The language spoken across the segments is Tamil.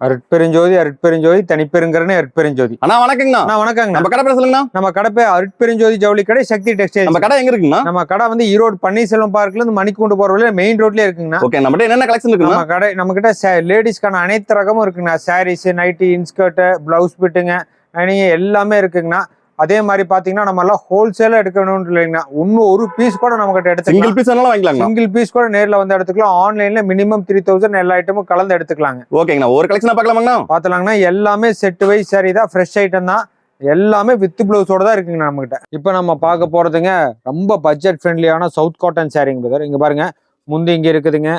அருட்பெருஞ்சோதி அருட்பெருஞ்சோதி தனிப்பெருங்கரணை அருட்பெருஞ்சோதி. அண்ணா வணக்கங்கண்ணா. அண்ணா வணக்கங்க. நம்ம கடை சொல்லுங்கண்ணா. நம்ம கடை அருட்பெருஞ்சோதி ஜவுளி கடை, சக்தி டெக்ஸ்டைல்ஸ். நம்ம கடை எங்க இருக்குங்கண்ணா? நம்ம கடை வந்து ஈரோடு பன்னீர்செல்வம் பார்க்ல இருந்து மணிக்கூண்டு போற வழியில மெயின் ரோட்லயே இருக்குங்கண்ணா. ஓகே, நம்ம கிட்ட என்னென்ன கலெக்ஷன் இருக்குண்ணா? நம்ம கிட்ட லேடிஸ்க்கான அனைத்து ரகமும் இருக்குங்கண்ணா. சாரீஸ், நைட்டி, இன்ஸ்கர்ட், பிளவுஸ் பிட்டுங்க, எல்லாமே இருக்குங்கண்ணா. அதே மாதிரி பாத்தீங்கன்னா நம்ம எல்லாம் ஹோல்சேலா எடுக்கணும்னு இல்லைங்கண்ணா. இன்னும் ஒரு பீஸ் கூட நம்ம கிட்ட எடுத்துக்கலாம். சிங்கிள் பீஸ் வாங்கிக்கலாம். சிங்கிள் பீஸ் கூட நேர்ல வந்து எடுத்துக்கலாம். ஆன்லைன்ல மினிமம் 3000 எல்லா ஐட்டமும் கலந்து எடுத்துக்கலாங்க. ஓகேங்கண்ணா, ஒரு கலெக்ஷனா பார்க்கலாமாங்கண்ணா? பாத்தலாங்கண்ணா. எல்லாமே செட் வைஸ் சாரி தான், ஃப்ரெஷ் ஐட்டம் தான். எல்லாமே வித் பிளவுஸோட தான் இருக்குங்க நம்ம கிட்ட. இப்போ நம்ம பார்க்க போறதுங்க ரொம்ப பட்ஜெட் ஃப்ரெண்ட்லியான சவுத் காட்டன் சாரிங்க பிரதர். இங்க பாருங்க, முந்தி இங்க இருக்குதுங்க.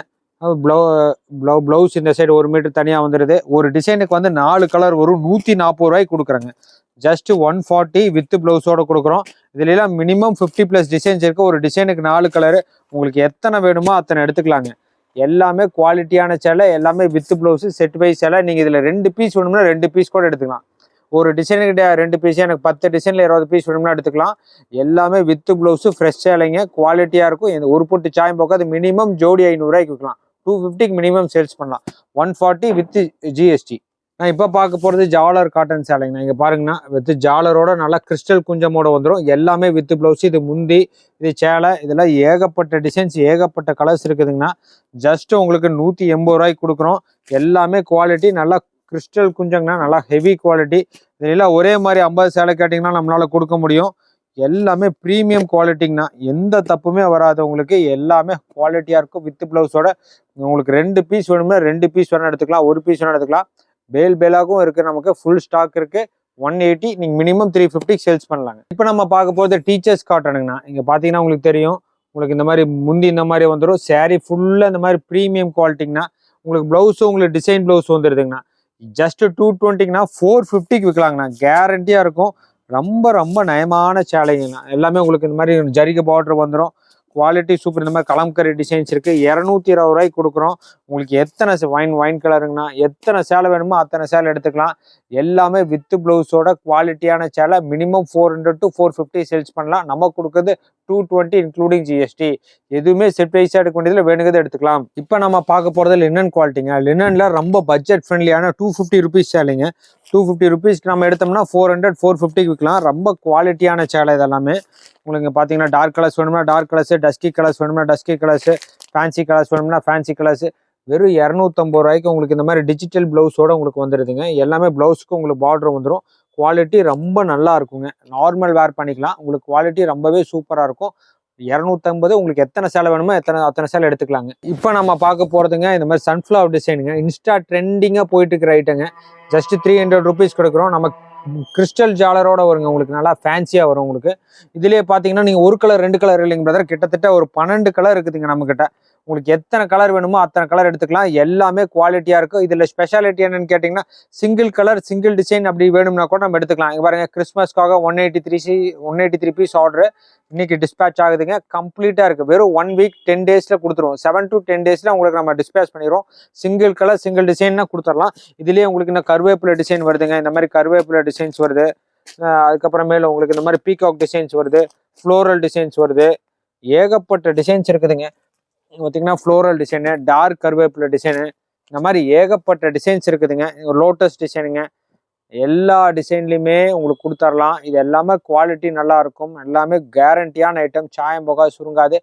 பிளவுஸ் இந்த சைடு 1 மீட்டர் தனியா வந்துடுது. ஒரு டிசைனுக்கு வந்து 4 கலர் வரும். 140 ரூபாய்க்கு கொடுக்குறாங்க. ஜஸ்ட் 140 வித் பிளவுஸோட கொடுக்குறோம். இதுல எல்லாம் மினிமம் 50+ டிசைன்ஸ் இருக்கு. ஒரு டிசைனுக்கு 4 கலரு. உங்களுக்கு எத்தனை வேணுமோ அத்தனை எடுத்துக்கலாங்க. எல்லாமே குவாலிட்டியான சேலை, எல்லாமே வித் பிளவுஸ், செட் வைஸ் சேலை. நீங்க இதுல 2 பீஸ் வேணும்னா 2 பீஸ் கூட எடுத்துக்கலாம். ஒரு டிசைனுக்கு 2 பீஸ், எனக்கு 10 டிசைன்ல 20 பீஸ் வேணும்னா எடுத்துக்கலாம். எல்லாமே வித் பிளவுஸ், ஃப்ரெஷ் சேலைங்க, குவாலிட்டியா இருக்கும். இந்த ஒரு பொட்டு சாயம் போக்காது. மினிமம் ஜோடி 500 ரூபாய்க்கு விற்கலாம். 250க்கு மினிமம் சேல்ஸ் பண்ணலாம். 140 வித் ஜிஎஸ்டி. நான் இப்போ பார்க்க போகிறது ஜாலர் காட்டன் சேலைங்கண்ணா. இங்கே பாருங்கண்ணா, வித் ஜாலரோட நல்லா கிறிஸ்டல் குஞ்சமோட வந்துடும். எல்லாமே வித் பிளவுஸ். இது முந்தி, இது சேலை. இதெல்லாம் ஏகப்பட்ட டிசைன்ஸ், ஏகப்பட்ட கலர்ஸ் இருக்குதுங்கண்ணா. ஜஸ்ட் உங்களுக்கு 180 ரூபாய்க்கு கொடுக்குறோம். எல்லாமே குவாலிட்டி நல்லா கிறிஸ்டல் குஞ்சங்கண்ணா, நல்லா ஹெவி குவாலிட்டி. இதெல்லாம் ஒரே மாதிரி 50 சேலை கேட்டிங்கன்னா நம்மளால கொடுக்க முடியும். எல்லாமே ப்ரீமியம் குவாலிட்டிங்கண்ணா. எந்த தப்புமே வராது உங்களுக்கு. எல்லாமே குவாலிட்டியாக இருக்கும் வித் பிளவுஸோட. உங்களுக்கு 2 பீஸ் வேணும்னா 2 பீஸ் வேணா எடுத்துக்கலாம். 1 பீஸ் வேணா எடுத்துக்கலாம். பேலாகவும் இருக்கு. நமக்கு ஃபுல் ஸ்டாக் இருக்கு. 180, நீங்க மினிமம் 350 சேல்ஸ் பண்ணலாங்க. இப்போ நம்ம பார்க்க போகிறது டீச்சர்ஸ் காட்டனுங்கண்ணா. இங்க பாத்தீங்கன்னா உங்களுக்கு தெரியும். உங்களுக்கு இந்த மாதிரி முந்தி இந்த மாதிரி வந்துடும். சாரி ஃபுல்லா இந்த மாதிரி ப்ரீமியம் குவாலிட்டிங்கண்ணா. உங்களுக்கு பிளவுஸும் உங்களுக்கு டிசைன் பிளவுஸ் வந்துடுதுங்கண்ணா. ஜஸ்ட் 220க்குனா 450க்கு விற்கலாங்கண்ணா. கேரண்டியா இருக்கும். ரொம்ப ரொம்ப நயமான சேலைங்கண்ணா. எல்லாமே உங்களுக்கு இந்த மாதிரி ஜரிகை பார்டர் வந்துடும். Quality super. இந்த மாதிரி கலம்கரி டிசைன்ஸ் இருக்கு. 220 ரூபாய்க்கு கொடுக்குறோம். உங்களுக்கு எத்தனை வைன் கலருங்கண்ணா, எத்தனை சேலை வேணுமோ அத்தனை சேலை எடுத்துக்கலாம். எல்லாமே வித் பிளவுஸோட குவாலிட்டியான சேலை. மினிமம் 400 to 450 சேல்ஸ் பண்ணலாம். நம்ம கொடுக்குறது 220 இன்க்ளூடிங் ஜிஎஸ்டி. எதுவுமே செட் வைஸா எடுக்க வேண்டியதுல வேணுங்கிறத எடுத்துக்கலாம். இப்போ நம்ம பார்க்க போறது லினன் குவாலிட்டிங்க. லினன்ல ரொம்ப பட்ஜெட் ஃப்ரெண்ட்லியான 250 ருபீஸ் சேலைங்க. 250 ருபீஸ்க்கு நம்ம எடுத்தோம்னா 400, 450க்கு விற்கலாம். ரொம்ப குவாலிட்டியான சேலை இதெல்லாமே. உங்களுக்கு பார்த்தீங்கன்னா டார்க் கலர்ஸ் வேணும்னா டார்க் கலர்ஸ், டஸ்கி கலர்ஸ் வேணும்னா டஸ்கி கலர்ஸ், ஃபேன்சி கலர்ஸ் வேணும்னா ஃபேன்சி கலர்ஸ். வெறும் 250 ரூபாய்க்கு உங்களுக்கு இந்த மாதிரி டிஜிட்டல் பிளவுஸோட உங்களுக்கு வந்துடுதுங்க. எல்லாமே பிளவுஸ்க்கு உங்களுக்கு பார்டர் வந்துடும். குவாலிட்டி ரொம்ப நல்லா இருக்குங்க. நார்மல் வேர் பண்ணிக்கலாம். உங்களுக்கு குவாலிட்டி ரொம்பவே சூப்பராக இருக்கும். 250 உங்களுக்கு எத்தனை சேலை வேணுமோ அத்தனை சேலை எடுத்துக்கலாங்க. இப்போ நம்ம பார்க்க போகிறதுங்க இந்த மாதிரி சன்ஃப்ளவர் டிசைனுங்க. இன்ஸ்டா ட்ரெண்டிங்காக போயிட்டு இருக்கிற ஐட்டங்க. ஜஸ்ட் 300 ருபீஸ் கொடுக்குறோம். நம்ம கிறிஸ்டல் ஜாலரோட வருங்க. உங்களுக்கு நல்லா ஃபேன்சியாக வரும். உங்களுக்கு இதுலேயே பார்த்தீங்கன்னா நீங்கள் 1 கலர் 2 கலர் இல்லைங்க பிரதர், கிட்டத்தட்ட ஒரு 12 கலர் இருக்குதுங்க நம்மக்கிட்ட. உங்களுக்கு எத்தனை கலர் வேணுமோ அத்தனை கலர் எடுத்துக்கலாம். எல்லாமே குவாலிட்டியாக இருக்கும். இதில் ஸ்பெஷாலிட்டி என்னன்னு கேட்டிங்கன்னா சிங்கிள் கலர் சிங்கிள் டிசைன் அப்படி வேணும்னா கூட நம்ம எடுத்துக்கலாம். இங்கே பாருங்க, கிறிஸ்மஸ்க்காக 183 பீஸ் ஆர்டர் இன்னைக்கு டிஸ்பேச் ஆகுதுங்க. கம்ப்ளீட்டாக இருக்குது. வெறும் 1 வீக் 10 டேஸில் கொடுத்துருவோம். 7 to 10 டேஸில் உங்களுக்கு நம்ம டிஸ்பேச் பண்ணிடுவோம். சிங்கிள் கலர் சிங்கிள் டிசைன்னா கொடுத்துடலாம். இதுலேயே உங்களுக்கு இன்னும் கருவேப்பிலை டிசைன் வருதுங்க. இந்த மாதிரி கருவேப்பிலை டிசைன்ஸ் வருது. அதுக்கப்புறமேல உங்களுக்கு இந்த மாதிரி பீகாக் டிசைன்ஸ் வருது. ஃப்ளோரல் டிசைன்ஸ் வருது. ஏகப்பட்ட டிசைன்ஸ் இருக்குதுங்க. பார்த்தீங்கன்னா ஃப்ளோரல் டிசைனு, டார்க் கருவேப்பிலை டிசைனு, இந்த மாதிரி ஏகப்பட்ட டிசைன்ஸ் இருக்குதுங்க. லோட்டஸ் டிசைனுங்க. எல்லா டிசைன்லையுமே உங்களுக்கு கொடுத்துடலாம். இது எல்லாமே குவாலிட்டி நல்லா இருக்கும். எல்லாமே கேரண்டியான ஐட்டம். சாயம் போகாது, சுருங்காது.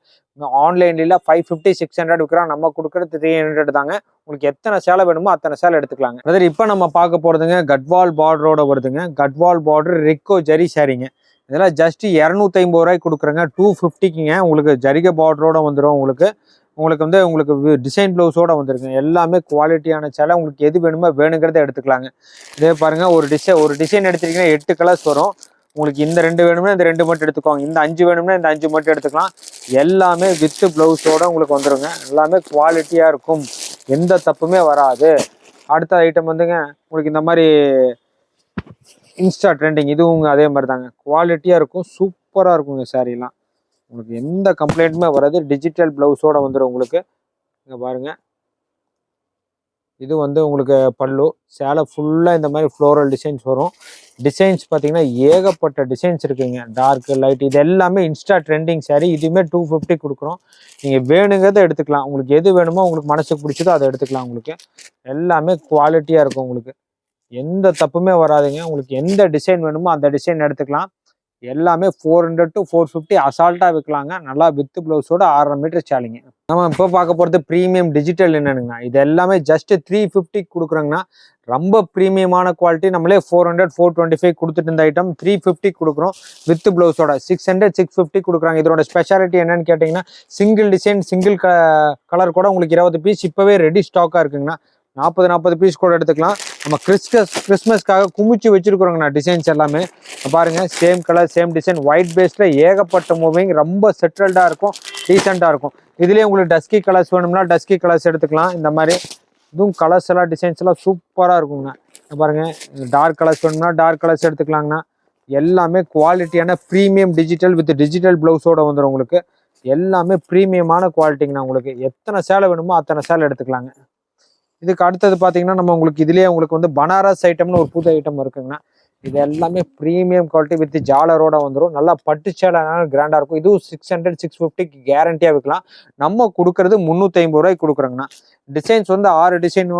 ஆன்லைன்ல 550, 600 விற்கிறோம். நம்ம கொடுக்குறது 300 தாங்க. உங்களுக்கு எத்தனை சேலை வேணுமோ அத்தனை சேலை எடுத்துக்கலாங்க. அதாவது இப்போ நம்ம பார்க்க போறதுங்க கட்வால் பார்டரோட வருதுங்க. கட்வால் பார்டர் ரெக்கோ ஜரி சாரிங்க. இதெல்லாம் ஜஸ்ட் 250 ரூபாய்க்கு கொடுக்குறேங்க. 250க்குங்க. உங்களுக்கு ஜரிகை பார்டரோட வந்துடும். உங்களுக்கு டிசைன் பிளவுஸோட வந்துருங்க. எல்லாமே குவாலிட்டியான சேலை. உங்களுக்கு எது வேணுமோ வேணுங்கிறத எடுத்துக்கலாங்க. இதே பாருங்க, ஒரு டிசைன் எடுத்துட்டீங்கன்னா 8 கலர்ஸ் வரும். உங்களுக்கு இந்த 2 வேணும்னா இந்த 2 மட்டும் எடுத்துக்கோங்க. இந்த 5 வேணும்னா இந்த 5 மட்டும் எடுத்துக்கலாம். எல்லாமே வித் பிளவுஸோட உங்களுக்கு வந்துருங்க. எல்லாமே குவாலிட்டியா இருக்கும். எந்த தப்புமே வராது. அடுத்த ஐட்டம் வந்துங்க உங்களுக்கு இந்த மாதிரி இன்ஸ்டா ட்ரெண்டிங். இதுவும் அதே மாதிரி தாங்க. குவாலிட்டியா இருக்கும். சூப்பரா இருக்குங்க சாரீலாம். உங்களுக்கு எந்த கம்ப்ளைண்ட்டுமே வராது. டிஜிட்டல் பிளவுஸோட வந்துடும் உங்களுக்கு. இங்க பாருங்க, இது வந்து உங்களுக்கு பல்லு. சேலை ஃபுல்லாக இந்த மாதிரி ஃப்ளோரல் டிசைன்ஸ் வரும். டிசைன்ஸ் பார்த்தீங்கன்னா ஏகப்பட்ட டிசைன்ஸ் இருக்குங்க. டார்க் லைட் இது எல்லாமே இன்ஸ்டா ட்ரெண்டிங் saree. இதுவுமே 250 கொடுக்குறோம். நீங்கள் வேணுங்கிறத எடுத்துக்கலாம். உங்களுக்கு எது வேணுமோ உங்களுக்கு மனசுக்கு பிடிச்சதோ அதை எடுத்துக்கலாம். உங்களுக்கு எல்லாமே குவாலிட்டியாக இருக்கும். உங்களுக்கு எந்த தப்புமே வராதுங்க. உங்களுக்கு எந்த டிசைன் வேணுமோ அந்த டிசைன் எடுத்துக்கலாம். எல்லாமே 400 to 450 அசால்ட்டாக விற்கலாங்க. நல்லா வித் ப்ளவுஸோட 6.5 மீட்டர் சேலிங்க. நம்ம இப்போ பார்க்க போகிறது ப்ரீமியம் டிஜிட்டல் என்னனுங்கண்ணா. இது எல்லாமே ஜஸ்ட் 350 கொடுக்குறோங்கண்ணா. ரொம்ப ப்ரீமியமான குவாலிட்டி. நம்மளே 400 425 கொடுத்துட்டு இருந்த ஐட்டம் 350 கொடுக்குறோம் வித் ப்ளவுஸோட. 600 650 கொடுக்குறாங்க. இதோட ஸ்பெஷாலிட்டி என்னன்னு கேட்டிங்கன்னா சிங்கிள் டிசைன் சிங்கிள் கலர் கூட உங்களுக்கு 20 பீஸ் இப்போவே ரெடி ஸ்டாக்காக இருக்குங்கண்ணா. 40 பீஸ் கூட எடுத்துக்கலாம். நம்ம கிறிஸ்மஸ்க்காக குமிச்சு வச்சிருக்கிறோங்கண்ணா. டிசைன்ஸ் எல்லாமே பாருங்க. Same colour same design white பேஸ்ல ஏகப்பட்ட மூவிங். ரொம்ப செட்டில்டாக இருக்கும். டீசெண்டாக இருக்கும். இதுலேயே உங்களுக்கு டஸ்கி கலர்ஸ் வேணும்னா டஸ்கி கலர்ஸ் எடுத்துக்கலாம். இந்த மாதிரி இதுவும் கலர்ஸ் எல்லாம் டிசைன்ஸ் எல்லாம் சூப்பராக இருக்குங்கண்ணா. பாருங்க. டார்க் கலர்ஸ் வேணும்னா டார்க் கலர்ஸ் எடுத்துக்கலாங்கண்ணா. எல்லாமே குவாலிட்டியான ப்ரீமியம் டிஜிட்டல் வித் டிஜிட்டல் ப்ளவுஸோட வந்துடும். உங்களுக்கு எல்லாமே ப்ரீமியமான குவாலிட்டிங்கண்ணா. உங்களுக்கு எத்தனை சேலை வேணுமோ அத்தனை சேலை எடுத்துக்கலாங்க. இதுக்கு அடுத்தது பார்த்தீங்கன்னா நம்ம உங்களுக்கு இதுலேயே உங்களுக்கு வந்து பனாரஸ் ஐட்டம்னு ஒரு புது ஐட்டம் இருக்குங்கண்ணா. இது எல்லாமே ப்ரீமியம் குவாலிட்டி வித் ஜாலரோட வந்துடும். நல்லா பட்டு சேலை கிராண்டாக இருக்கும். இதுவும் 600 650 கேரண்டியாக விற்கலாம். நம்ம கொடுக்கறது 350 ரூபாய்க்கு கொடுக்குறோங்கண்ணா. டிசைன்ஸ் வந்து 6 டிசைன்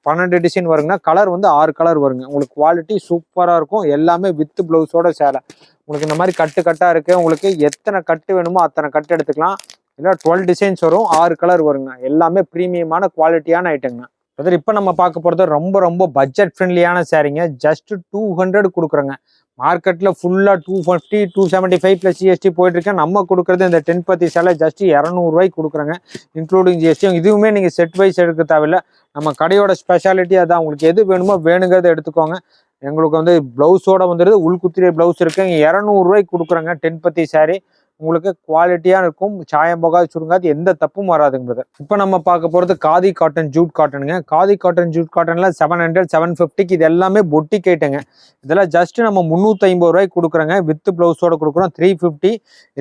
12 டிசைன் வருங்கண்ணா. கலர் வந்து 6 கலர் வருங்க. உங்களுக்கு குவாலிட்டி சூப்பராக இருக்கும். எல்லாமே வித் ப்ளவுஸோட சேலை. உங்களுக்கு இந்த மாதிரி கட்டாக இருக்குது. உங்களுக்கு எத்தனை கட்டு வேணுமோ அத்தனை கட்டு எடுத்துக்கலாம். இல்லை 12 டிசைன்ஸ் வரும். 6 கலர் வருங்க. எல்லாமே ப்ரீமியமான குவாலிட்டியான ஐட்டங்க. அதாவது இப்போ நம்ம பார்க்க போகிறது ரொம்ப பட்ஜெட் ஃப்ரெண்ட்லியான சாரீங்க. ஜஸ்ட் 200 கொடுக்குறோங்க. மார்க்கெட்டில் ஃபுல்லாக 250 275 + GST போயிட்டுருக்கேன். நம்ம கொடுக்குறது இந்த 10 பத்தி சேலை ஜஸ்ட் 200 ரூபாய்க்கு கொடுக்குறோங்க. Including GST. இதுவுமே நீங்கள் செட் வைஸ் எடுக்க தேவையில்லை. நம்ம கடையோட ஸ்பெஷாலிட்டி அதான். உங்களுக்கு எது வேணுமோ வேணுங்கிறத எடுத்துக்கோங்க. எங்களுக்கு வந்து ப்ளவுஸோட வந்துடுது. உள்குத்திரிய ப்ளவுஸ் இருக்குங்க. 200 ரூபாய்க்கு கொடுக்குறோங்க. 10 பத்தி சாரீ உங்களுக்கு குவாலிட்டியாக இருக்கும். சாயம் போகாது சுருங்காது. எந்த தப்பும் வராதுங்கிறது. இப்போ நம்ம பார்க்க போகிறது காதி காட்டன் ஜூட் காட்டனுங்க. காதி காட்டன் ஜூட் காட்டனில் 700 750 இது எல்லாமே பொட்டிக் ஐட்டங்க. இதெல்லாம் ஜஸ்ட் நம்ம 350 ரூபாய்க்கு கொடுக்குறோங்க. வித் ப்ளவுஸோட கொடுக்குறோம் 350.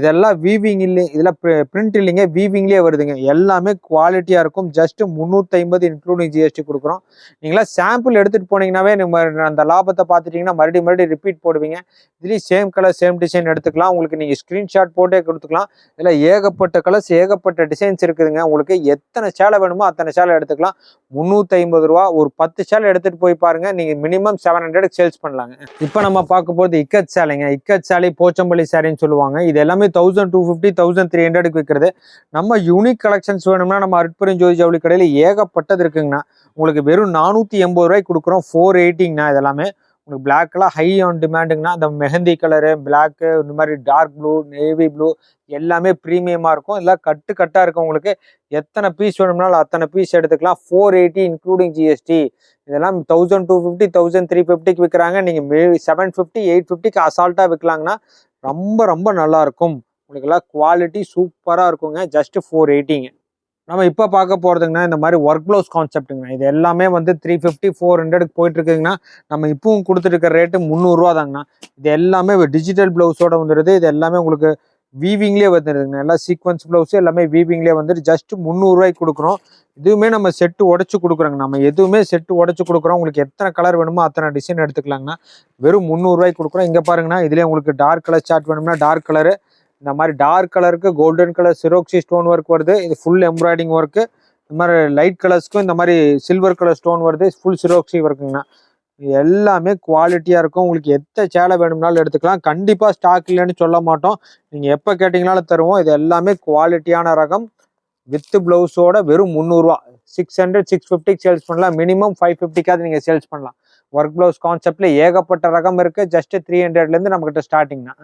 இதெல்லாம் வீவிங் இல்லை. இதெல்லாம் பிரிண்ட் இல்லைங்க. வீவிங்லேயே வருதுங்க. எல்லாமே குவாலிட்டியாக இருக்கும். ஜஸ்ட் 350 இன்க்ளூடிங் GST கொடுக்குறோம். நீங்களா சாம்பிள் எடுத்துகிட்டு போனீங்கன்னாவே நம்ம அந்த லாபத்தை பார்த்துட்டிங்கன்னா மறுபடியும் ரிப்பீட் போடுவீங்க. இதுலேயும் சேம் கலர் சேம் டிசைன் எடுத்துக்கலாம். உங்களுக்கு நீங்கள் ஸ்க்ரீன்ஷாட் போட்டே கொடுத்துக்கலாம். இதில் ஏகப்பட்ட கலர்ஸ் ஏகப்பட்ட டிசைன்ஸ் இருக்குதுங்க. உங்களுக்கு எத்தனை சேலை வேணுமோ அத்தனை சேலை எடுத்துக்கலாம். 350 ரூபா. ஒரு 10 சேலை எடுத்துகிட்டு போய் பாருங்கள். நீங்கள் மினிமம் 700 சேல்ஸ் பண்ணலாங்க. இப்போ நம்ம பார்க்க போகிறது இக்கத் சேலைங்க. இக்கத் சேலை போச்சம்பள்ளி சேரின்னு சொல்லுவாங்க. இது எல்லாமே 1250 1300க்கு விற்கிறது. நம்ம யூனிக் கலெக்ஷன்ஸ் வேணும்னா நம்ம அருட்பெரும் ஜோதி ஜவுளி கடையில் ஏகப்பட்டது இருக்குங்கண்ணா. உங்களுக்கு வெறும் 480 ரூபாய்க்கு கொடுக்குறோம். 480ங்கண்ணா. இதெல்லாமே உங்களுக்கு பிளாக் கலர் ஹை ஆன் டிமாண்டுங்கண்ணா. இந்த மெஹந்தி கலரு பிளாக்கு இந்த மாதிரி டார்க் ப்ளூ நேவி ப்ளூ எல்லாமே ப்ரீமியமாக இருக்கும். எல்லாம் கட்டாக இருக்கும். உங்களுக்கு எத்தனை பீஸ் வேணும்னாலும் அத்தனை பீஸ் எடுத்துக்கலாம். 480 இன்க்ளூடிங் GST. இதெல்லாம் 1250 1350க்கு விற்கிறாங்க. நீங்கள் 750 850க்கு அசால்ட்டாக விற்கலாங்கன்னா ரொம்ப நல்லா இருக்கும். உங்களுக்கு எல்லாம் குவாலிட்டி சூப்பராக இருக்குங்க. ஜஸ்ட் 480ங்க. நம்ம இப்போ பார்க்க போகிறதுங்கன்னா இந்த மாதிரி ஒர்க் ப்ளவுஸ் கான்செப்ட்டுங்க. இது எல்லாமே வந்து 350 400க்கு போயிட்டு இருக்குதுங்கன்னா நம்ம இப்பவும் கொடுத்துட்டு இருக்கிற ரேட்டு 300 ரூபா தாங்கண்ணா. இது எல்லாமே டிஜிட்டல் ப்ளவுஸோட வந்துடுது. இது எல்லாமே உங்களுக்கு வீவிங்லேயே வந்துடுதுங்க. எல்லாம் சீக்வன்ஸ் ப்ளவுஸு எல்லாமே வீவிங்லேயே வந்துட்டு ஜஸ்ட் 300 ரூபாய்க்கு கொடுக்குறோம். இதுவுமே நம்ம செட்டு உடச்சி கொடுக்குறோங்க. நம்ம எதுவுமே செட்டு உடச்சி கொடுக்குறோம். உங்களுக்கு எத்தனை கலர் வேணுமோ அத்தனை டிசைன் எடுத்துக்கலாங்கண்ணா. வெறும் 300 ரூபாய்க்கு கொடுக்குறோம். இங்கே பாருங்கண்ணா. இதுலேயே உங்களுக்கு டார்க் கலர் சார்ட் வேணும்னா டார்க் கலரு. இந்த மாதிரி டார்க் கலருக்கு கோல்டன் கலர் சிரோக்சி ஸ்டோன் ஒர்க் வருது. இது ஃபுல் எம்ப்ராய்டிங் ஒர்க்கு. இந்த மாதிரி லைட் கலர்ஸ்க்கும் இந்த மாதிரி சில்வர் கலர் ஸ்டோன் வருது. ஃபுல் சிரோக்சி ஒர்க்குங்கண்ணா. எல்லாமே குவாலிட்டியாக இருக்கும். உங்களுக்கு எத்த சேலை வேணும்னாலும் எடுத்துக்கலாம். கண்டிப்பாக ஸ்டாக் இல்லைன்னு சொல்ல மாட்டோம். நீங்கள் எப்போ கேட்டிங்கனாலும் தருவோம். இது எல்லாமே குவாலிட்டியான ரகம் வித் ப்ளவுஸோட வெறும் 300 ரூபா. 600 650 சேல்ஸ் பண்ணலாம். மினிமம் 550க்காவது நீங்கள் சேல்ஸ் பண்ணலாம். ஒர்க் ப்ளவுஸ் கான்செப்டில் ஏகப்பட்ட ரகம் இருக்குது. ஜஸ்ட் 300லேருந்து நம்மக்கிட்ட ஸ்டார்டிங்னா.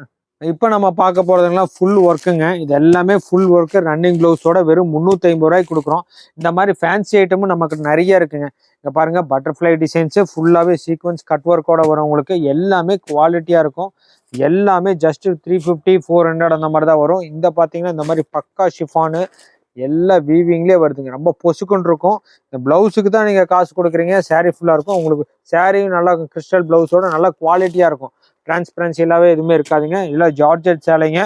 இப்போ நம்ம பார்க்க போகிறதுலாம் ஃபுல் ஒர்க்குங்க. இது எல்லாமே ஃபுல் ஒர்க்கு ரன்னிங் ப்ளவுஸோட வெறும் 350 ரூபாய்க்கு கொடுக்குறோம். இந்த மாதிரி ஃபேன்சி ஐட்டமும் நமக்கு நிறைய இருக்குங்க. இங்கே பாருங்கள் பட்டர்ஃப்ளை டிசைன்ஸு ஃபுல்லாகவே சீக்வன்ஸ் கட் ஒர்க்கோட வரும். உங்களுக்கு எல்லாமே குவாலிட்டியாக இருக்கும். எல்லாமே ஜஸ்ட் 350 400 அந்த மாதிரி தான் வரும். இந்த பார்த்தீங்கன்னா இந்த மாதிரி பக்கா ஷிஃபானு எல்லா வீவிங்லேயே வருதுங்க. ரொம்ப பொசுக்குன்னு இருக்கும். இந்த ப்ளவுஸுக்கு தான் நீங்கள் காசு கொடுக்குறீங்க. சாரீ ஃபுல்லாக இருக்கும். உங்களுக்கு சாரியும் நல்லா கிறிஸ்டல் ப்ளவுஸோட நல்லா குவாலிட்டியாக இருக்கும். டிரான்ஸ்பரன்சி இல்லாவே எதுவுமே இருக்காதுங்க. இல்லை ஜார்ஜெட் சேலைங்க.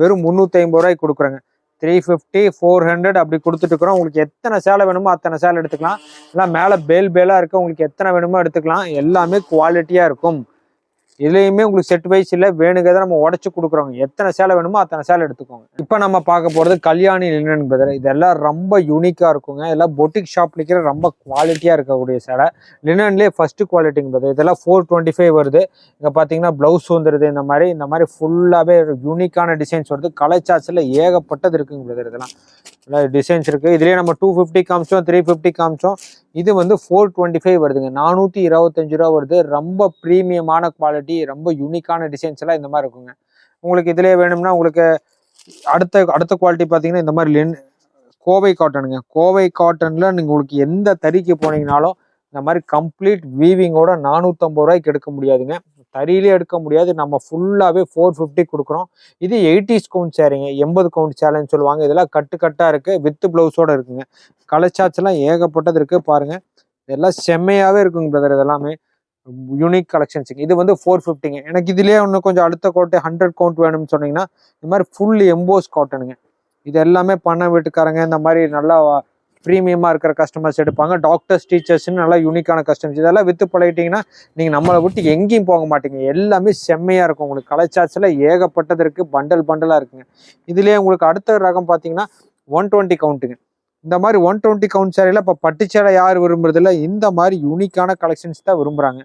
வெறும் 350 ரூபாய்க்கு கொடுக்குறேங்க. 350 400 அப்படி கொடுத்துட்டு இருக்கிறோம். உங்களுக்கு எத்தனை சேலை வேணுமோ அத்தனை சேலை எடுத்துக்கலாம். எல்லாம் மேலே பேலா இருக்கு, உங்களுக்கு எத்தனை வேணுமோ எடுத்துக்கலாம். எல்லாமே குவாலிட்டியா இருக்கும். இதுலயுமே உங்களுக்கு செட் வைஸ் இல்லை, வேணுங்கிறத நம்ம உடச்சு கொடுக்குறோங்க. எத்தனை சேலை வேணுமோ அத்தனை சேலை எடுத்துக்கோங்க. இப்போ நம்ம பார்க்க போகிறது கல்யாணி லினன் பிரதர். இதெல்லாம் ரொம்ப யூனிக்காக இருக்குங்க. இதெல்லாம் பொட்டிக் ஷாப்ல இருக்கிற ரொம்ப குவாலிட்டியாக இருக்கக்கூடிய சேலை. லினன்லேயே ஃபர்ஸ்ட் குவாலிட்டிங்க பிரதர். இதெல்லாம் 425 வருது. இங்கே பார்த்தீங்கன்னா ப்ளவுஸ் வந்துடுது. இந்த மாதிரி ஃபுல்லாகவே யூனிக்கான டிசைன்ஸ் வருது. கலர் சார்ட்ஸில் ஏகப்பட்டது இருக்குங்க பிரதர். இதெல்லாம் டிசைன்ஸ் இருக்குது. இதுலேயே நம்ம 250 காமிச்சோம், 350 காமிச்சோம். இது வந்து 425 வருதுங்க. 425 ரூபா வருது. ரொம்ப ப்ரீமியமான குவாலிட்டி, ரொம்ப யூனிக்கான டிசைன்ஸ் எல்லாம் இந்த மாதிரி இருக்குங்க. உங்களுக்கு இதுலேயே வேணும்னா உங்களுக்கு அடுத்த குவாலிட்டி பார்த்தீங்கன்னா இந்த மாதிரி கோவை காட்டனுங்க. கோவை காட்டன்ல நீங்கள் உங்களுக்கு எந்த தறிக்கு போனீங்கனாலும் இந்த மாதிரி கம்ப்ளீட் வீவிங்கோட 450 ரூபாய்க்கு எடுக்க முடியாதுங்க. தறியிலே எடுக்க முடியாது. நம்ம ஃபுல்லாகவே 450 கொடுக்குறோம். இது 80s கவுண்ட் சேரீங்க, 80 கவுண்ட் சேலைன்னு சொல்லுவாங்க. இதெல்லாம் கட்டாக இருக்குது, வித் ப்ளவுஸோட இருக்குங்க. கலர் சார்ட்ஸ் எல்லாம் ஏகப்பட்டது இருக்குது பாருங்க. இதெல்லாம் செம்மையாகவே இருக்குங்க பிரதர். இதெல்லாமே யூனிக் கலெக்ஷன்ஸுங்க. இது வந்து 450ங்க. எனக்கு இதுலேயே இன்னும் கொஞ்சம் அடுத்த கோட்டை 100 கவுண்ட் வேணும்னு சொன்னீங்கன்னா இந்த மாதிரி ஃபுல் எம்போஸ் காட்டனுங்க. இது எல்லாமே பண்ண வீட்டுக்காரங்க, இந்த மாதிரி நல்லா ப்ரீமியமாக இருக்கிற கஸ்டமர்ஸ் எடுப்பாங்க. டாக்டர்ஸ், டீச்சர்ஸ்ன்னு நல்லா யூனிக்கான கஸ்டமர்ஸ். இதெல்லாம் வித்து பழகிட்டிங்கன்னா நீங்கள் நம்மளை விட்டு எங்கேயும் போக மாட்டீங்க. எல்லாமே செம்மையாக இருக்கும். உங்களுக்கு கலர் சார்ட்ஸில் ஏகப்பட்டது இருக்குது, பண்டலாக இருக்குங்க. இதுலேயே உங்களுக்கு அடுத்த ரகம் பார்த்தீங்கன்னா 120 கவுண்ட்டுங்க. இந்த மாதிரி 120 கவுண்ட் சேலையில் இப்போ பட்டுச்சேலை யார் விரும்புறதில்ல, இந்த மாதிரி யூனிக்கான கலெக்ஷன்ஸ் தான் விரும்புகிறாங்க.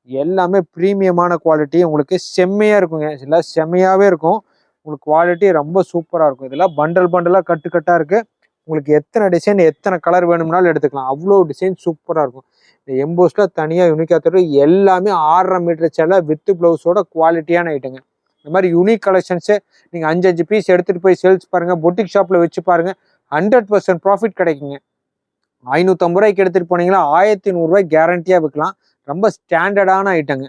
எல்லாமே ப்ரீமியமான குவாலிட்டி, உங்களுக்கு செம்மையாக இருக்குங்க. இதெல்லாம் செம்மையாகவே இருக்கும். உங்களுக்கு குவாலிட்டி ரொம்ப சூப்பராக இருக்கும். இதெல்லாம் பண்டலாக கட்டாக இருக்குது. உங்களுக்கு எத்தனை டிசைன், எத்தனை கலர் வேணும்னாலும் எடுத்துக்கலாம். அவ்வளோ டிசைன் சூப்பராக இருக்கும். இந்த எம்போஸில் தனியாக யூனிக்காக தரும். எல்லாமே 6.5 மீட்டர் சேலை வித் ப்ளவுஸோட குவாலிட்டியான ஐட்டங்க. இந்த மாதிரி யூனிக் கலெக்ஷன்ஸு நீங்கள் 5 பீஸ் எடுத்துகிட்டு போய் சேல்ஸ் பாருங்கள், பொட்டிக் ஷாப்பில் வச்சு பாருங்கள். 100% ப்ராஃபிட் கிடைக்குங்க. 550 ரூபாய்க்கு எடுத்துகிட்டு போனீங்கன்னா 1100 ரூபாய்க்கு கேரண்டியாக விற்கலாம். ரொம்ப ஸ்டாண்டர்டான ஐட்டங்க.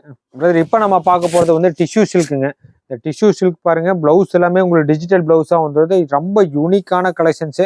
இப்போ நம்ம பார்க்க போகிறது வந்து டிஷ்யூ சில்க்குங்க. இந்த டிஷ்யூ சில்க் பாருங்க, பிளவுஸ் எல்லாமே உங்களுக்கு டிஜிட்டல் பிளவுஸாக வந்துடுது. ரொம்ப யூனிக்கான கலெக்ஷன்ஸு,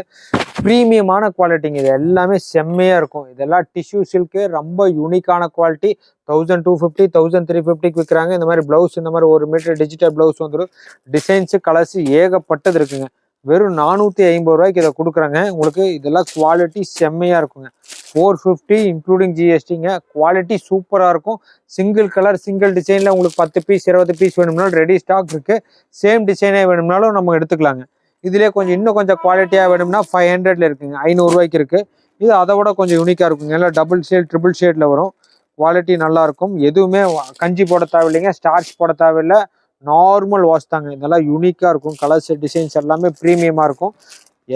ப்ரீமியமான குவாலிட்டிங்க. இது எல்லாமே செம்மையாக இருக்கும். இதெல்லாம் டிஷ்யூ சில்க்கு, ரொம்ப யூனிக்கான குவாலிட்டி. 1250 1350க்கு விற்கிறாங்க. இந்த மாதிரி பிளவுஸ், இந்த மாதிரி 1 மீட்டர் டிஜிட்டல் பிளவுஸ் வந்துடும். டிசைன்ஸு, கலர்ஸு ஏகப்பட்டது இருக்குங்க. வெறும் 450 ரூபாய்க்கு இதை கொடுக்குறாங்க உங்களுக்கு. இதெல்லாம் குவாலிட்டி செம்மையாக இருக்குங்க. 450 இன்க்ளூடிங் ஜிஎஸ்டிங்க. குவாலிட்டி சூப்பராக இருக்கும். சிங்கிள் கலர், சிங்கிள் டிசைனில் உங்களுக்கு 10 பீஸ் 20 பீஸ் வேணும்னாலும் ரெடி ஸ்டாக் இருக்குது. சேம் டிசைனே வேணும்னாலும் நம்ம எடுத்துக்கலாங்க. இதிலே இன்னும் கொஞ்சம் குவாலிட்டியாக வேணும்னா 500ல இருக்குங்க. 500 ரூபாய்க்கு இருக்குது. இது அதை விட கொஞ்சம் யூனிக்காக இருக்குங்க. எல்லாம் டபுள் ஷேட், ட்ரிபிள் ஷேடில் வரும். குவாலிட்டி நல்லாயிருக்கும். எதுவுமே கஞ்சி போட தேவையில்லைங்க, ஸ்டார்ச் போட தேவையில்லை. நார்மல் வாஷ் தாங்க. இதெல்லாம் யூனிக்காக இருக்கும். கலர்ஸ், டிசைன்ஸ் எல்லாமே ப்ரீமியமாக இருக்கும்.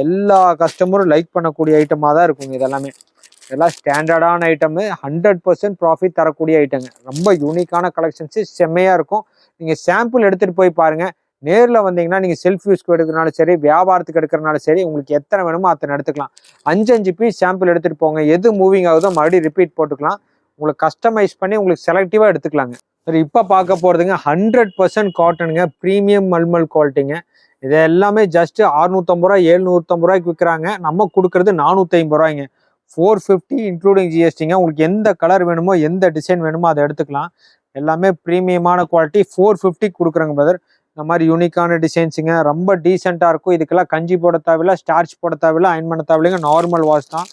எல்லா கஸ்டமரும் லைக் பண்ணக்கூடிய ஐட்டமாக தான் இருக்குங்க. இதெல்லாம் ஸ்டாண்டர்டான ஐட்டமு, 100% ப்ராஃபிட் தரக்கூடிய ஐட்டங்க. ரொம்ப யூனிக்கான கலெக்ஷன்ஸு, செம்மையாக இருக்கும். நீங்கள் சாம்பிள் எடுத்துகிட்டு போய் பாருங்கள். நேரில் வந்தீங்கன்னா நீங்கள் செல்ஃப் யூஸ்க்கு எடுக்கிறனாலும் சரி, வியாபாரத்துக்கு எடுக்கிறனாலும் சரி, உங்களுக்கு எத்தனை வேணுமோ அத்தனை எடுத்துக்கலாம். 5 பீஸ் சாம்பிள் எடுத்துகிட்டு போங்க. எது மூவிங் ஆகுதோ மறுபடியும் ரிப்பீட் போட்டுக்கலாம். உங்களுக்கு கஸ்டமைஸ் பண்ணி உங்களுக்கு செலக்டிவாக எடுத்துக்கலாங்க. சரி, இப்போ பார்க்க போகிறதுங்க 100% காட்டனுங்க. ப்ரீமியம் மல்மல் குவாலிட்டிங்க. இது எல்லாமே ஜஸ்ட் 650 ரூபா 750 ரூபாய்க்கு விற்கிறாங்க. நம்ம கொடுக்குறது 450 ரூபாய்ங்க. 450 இன்க்ளூடிங் ஜிஎஸ்டிங்க. உங்களுக்கு எந்த கலர் வேணுமோ, எந்த டிசைன் வேணுமோ அதை எடுத்துக்கலாம். எல்லாமே ப்ரீமியமான குவாலிட்டி. 450 கொடுக்குறாங்க பிரதர். இந்த மாதிரி யூனிக்கான டிசைன்ஸுங்க. ரொம்ப டீசெண்டாக இருக்கும். இதுக்கெல்லாம் கஞ்சி போட தேவையில்லை, ஸ்டார்ச் போட தேவையில்லை, அயன் பண்ண தேவையில்லைங்க. நார்மல் வாஷ் தான்.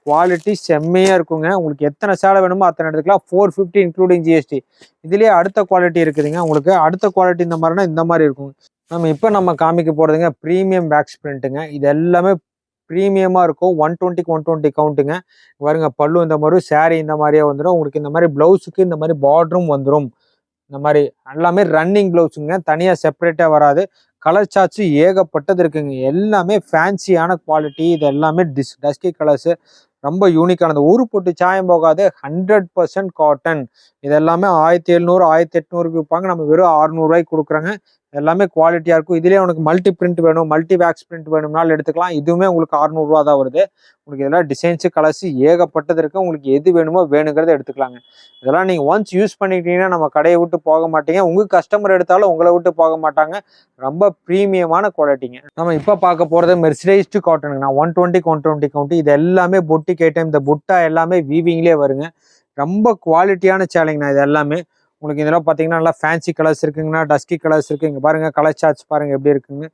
குவாலிட்டி செம்மையாக இருக்குங்க. உங்களுக்கு எத்தனை சேலை வேணுமோ அத்தனை எடுத்துக்கலாம். 450 இன்க்ளூடிங் ஜிஎஸ்டி. இதுலேயே அடுத்த குவாலிட்டி இருக்குதுங்க. உங்களுக்கு அடுத்த குவாலிட்டி இந்த மாதிரினா இந்த மாதிரி இருக்குங்க. நம்ம காமிக்க போகிறதுங்க ப்ரீமியம் பேக்ஸ் பிரிண்ட்டுங்க. இது எல்லாமே ப்ரீமியமாக இருக்கும். 120க்கு 120 கவுண்ட்டுங்க. பாருங்க, பல்லு இந்த மாதிரி, சாரீ இந்த மாதிரியே வந்துடும். உங்களுக்கு இந்த மாதிரி ப்ளவுஸுக்கு இந்த மாதிரி பார்டரும் வந்துடும். இந்த மாதிரி எல்லாமே ரன்னிங் ப்ளவுஸுங்க. தனியாக செப்பரேட்டாக வராது. கலர் சார்ட்ஸு ஏகப்பட்டது இருக்குங்க. எல்லாமே ஃபேன்சியான குவாலிட்டி. இது எல்லாமே டஸ்கி கலர்ஸு, ரொம்ப யூனிக்கானது. ஊரு போட்டு சாயம் போகாது. 100% காட்டன். இது எல்லாமே 1700 1800க்கு விற்பாங்க. நம்ம வெறும் 600 ரூபாய்க்கு கொடுக்குறாங்க. எல்லாமே குவாலிட்டியாக இருக்கும். இதுலேயே உனக்கு மல்டி பிரிண்ட் வேணும், மல்டி வேக்ஸ் பிரிண்ட் வேணும்னாலும் எடுத்துக்கலாம். இதுவுமே உங்களுக்கு 600 ரூபா தான் வருது. உங்களுக்கு இதெல்லாம் டிசைன்ஸு, கலர்ஸு ஏகப்பட்டது இருக்குது. உங்களுக்கு எது வேணுமோ வேணுங்கிறத எடுத்துக்கலாங்க. இதெல்லாம் நீங்கள் ஒன்ஸ் யூஸ் பண்ணிக்கிட்டீங்கன்னா நம்ம கடையை விட்டு போக மாட்டீங்க. உங்கள் கஸ்டமர் எடுத்தாலும் உங்களை விட்டு போக மாட்டாங்க. ரொம்ப ப்ரீமியமான குவாலிட்டிங்க. நம்ம இப்போ பார்க்க போகிறது மெர்சரைஸ்டு காட்டனுங்க. 120க்கு 120 கவுண்ட். இது எல்லாமே பொட்டிக் ஐட்டம். இந்த புட்டா எல்லாமே வீவிங்லேயே வருங்க. ரொம்ப குவாலிட்டியான சேலைங்கண்ணா. இது எல்லாமே உங்களுக்கு இதெல்லாம் பார்த்தீங்கன்னா நல்லா ஃபேன்சி கலர்ஸ் இருக்குங்கண்ணா, டஸ்கி கலர்ஸ் இருக்குது. இங்கே பாருங்கள், கலர் சார்ட்ஸ் பாருங்கள் எப்படி இருக்குங்க.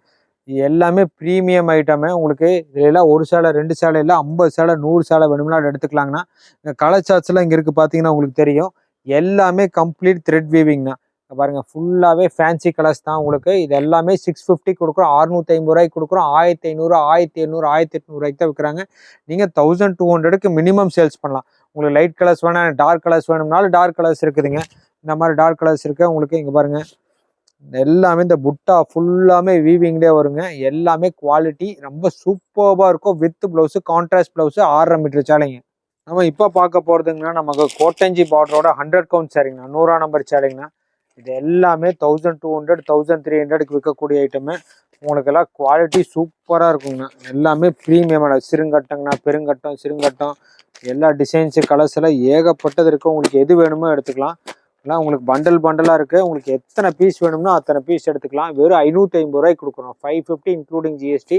இது எல்லாமே ப்ரீமியம் ஐட்டமே. உங்களுக்கு இதுல எல்லாம் ஒரு சேலை 2 சேலை இல்லை 50 சேலை 100 சேலை வேணும்னா எடுத்துக்கலாங்கண்ணா. இந்த கலர் சார்ட்ஸ்லாம் இங்கே இருக்குது பார்த்தீங்கன்னா உங்களுக்கு தெரியும். எல்லாமே கம்ப்ளீட் த்ரெட் வீவிங்ண்ணா. பாருங்க ஃபுல்லாகவே ஃபேன்சி கலர்ஸ் தான் உங்களுக்கு. இது எல்லாமே 650 கொடுக்குறோம், 650 ரூபாய்க்கு கொடுக்குறோம், 1500 1700 1800 ரூபாய்க்கு தான் விற்கிறாங்க. நீங்கள் 1200க்கு மினிமம் சேல்ஸ் பண்ணலாம். உங்களுக்கு லைட் கலர்ஸ் வேணாம், டார்க் கலர்ஸ் வேணும்னாலும் டார்க் கலர்ஸ் இருக்குதுங்க. இந்த மாதிரி டார்க் கலர்ஸ் இருக்கு உங்களுக்கு. இங்கே பாருங்க எல்லாமே இந்த புட்டா ஃபுல்லாமே வீவிங்லேயே வருங்க. எல்லாமே குவாலிட்டி ரொம்ப சூப்பராக இருக்கும். With blouse contrast blouse 6.5 meter சேலைங்க. நம்ம இப்போ பார்க்க போகிறதுங்கன்னா நமக்கு கோட்டஞ்சி பார்டரோட 100 கவுண்ட் சேலைங்கண்ணா, 100ஆம் நம்பர் சேலைங்கண்ணா. இது எல்லாமே 1200 1300க்கு விற்கக்கூடிய ஐட்டமு. உங்களுக்கு எல்லாம் குவாலிட்டி சூப்பராக இருக்குங்கண்ணா. எல்லாமே ப்ரீமியமான சிறுங்கட்டங்கண்ணா, பெருங்கட்டம் சிறுங்கட்டம் எல்லா டிசைன்ஸு கலர்ஸ் எல்லாம் ஏகப்பட்டது இருக்குது. உங்களுக்கு எது வேணுமோ எடுத்துக்கலாம். எல்லாம் உங்களுக்கு பண்டல் பண்டலாக இருக்குது. உங்களுக்கு எத்தனை பீஸ் வேணும்னா அத்தனை பீஸ் எடுத்துக்கலாம். வெறும் 550 ரூபாய்க்கு கொடுக்குறோம், 550 இன்க்ளூடிங் ஜிஎஸ்டி.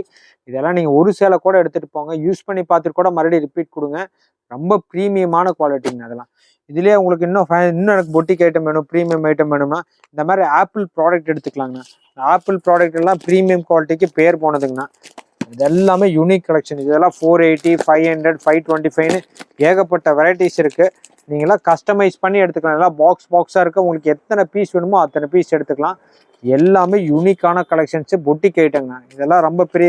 இதெல்லாம் நீங்கள் ஒரு சேலை கூட எடுத்துகிட்டு போங்க, யூஸ் பண்ணி பார்த்துட்டு கூட மறுபடியும் ரிப்பீட் கொடுங்க. ரொம்ப ப்ரீமியமான குவாலிட்டிங்க அதெல்லாம். இதுலேயே உங்களுக்கு இன்னும் எனக்கு பொட்டிக் ஐட்டம் வேணும், ப்ரீமியம் ஐட்டம் வேணும்னா இந்த மாதிரி ஆப்பிள் ப்ராடக்ட் எடுத்துக்கலாங்கண்ணா. ஆப்பிள் ப்ராடக்ட் எல்லாம் ப்ரீமியம் குவாலிட்டிக்கு பேர் போனதுங்கண்ணா. இது எல்லாமே யூனிக் கலெக்ஷன். இதெல்லாம் 480 500 525ன்னு ஏகப்பட்ட வெரைட்டிஸ் இருக்குது. நீங்களாம் கஸ்டமைஸ் பண்ணி எடுத்துக்கலாம். எல்லாம் பாக்ஸாக இருக்குது. உங்களுக்கு எத்தனை பீஸ் வேணுமோ அத்தனை பீஸ் எடுத்துக்கலாம். எல்லாமே யூனிக்கான கலெக்ஷன்ஸு, பொட்டிக் ஐட்டங்கண்ணா. இதெல்லாம் ரொம்ப பெரிய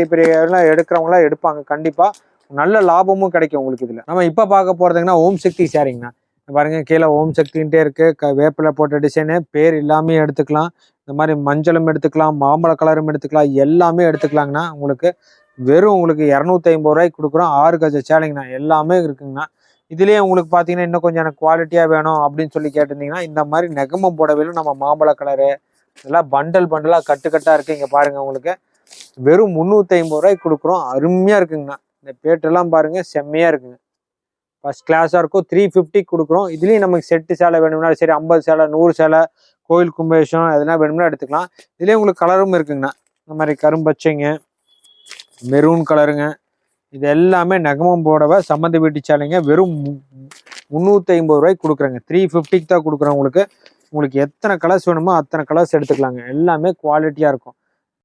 எடுக்கிறவங்களாம் எடுப்பாங்க. கண்டிப்பாக நல்ல லாபமும் கிடைக்கும் உங்களுக்கு இதில். நம்ம இப்போ பார்க்க போகிறதுங்கன்னா ஓம் சக்தி சாரிங்கண்ணா. பாருங்க கீழே ஓம் சக்தின்ட்டே இருக்குது. வேப்பிலை போட்ட டிசைனு பேர் எல்லாமே எடுத்துக்கலாம். இந்த மாதிரி மஞ்சளும் எடுத்துக்கலாம், மாம்பழ கலரும் எடுத்துக்கலாம், எல்லாமே எடுத்துக்கலாங்கண்ணா. உங்களுக்கு வெறும் உங்களுக்கு 250 ரூபாய்க்கு கொடுக்குறோம். 6 கஜ சேலைங்கண்ணா. எல்லாமே இருக்குங்கண்ணா. இதுலேயே உங்களுக்கு பார்த்தீங்கன்னா இன்னும் கொஞ்சம் எனக்கு குவாலிட்டியாக வேணும் அப்படின்னு சொல்லி கேட்டிருந்தீங்கன்னா இந்த மாதிரி நெகமம் போடவேலும் நம்ம மாம்பழ கலரு இதெல்லாம் பண்டலாக கட்டுக்கட்டாக இருக்குது. இங்கே பாருங்கள் உங்களுக்கு வெறும் 350 ரூபாய்க்கு கொடுக்குறோம். அருமையாக இருக்குங்கண்ணா. இந்த பேட்டெல்லாம் பாருங்கள் செம்மையாக இருக்குங்க. ஃபர்ஸ்ட் கிளாஸாக இருக்கும். 350 கொடுக்குறோம். இதுலேயும் நமக்கு செட்டு சேலை வேணும்னா சரி 50 சேலை 100 சேலை கோயில் கும்பேஷம் எதனா வேணும்னா எடுத்துக்கலாம். இதுலேயே உங்களுக்கு கலரும் இருக்குங்கண்ணா. இந்த மாதிரி கரும்பச்சைங்க, மெரூன் கலருங்க. இது எல்லாமே நகமம் போடவை சம்மந்தி வீட்டு சேலைங்க. வெறும் 350 ரூபாய்க்கு கொடுக்குறேங்க. 350க்கு தான் கொடுக்குறேன் உங்களுக்கு. உங்களுக்கு எத்தனை கலர்ஸ் வேணுமோ அத்தனை கலர்ஸ் எடுத்துக்கலாங்க. எல்லாமே குவாலிட்டியாக இருக்கும்.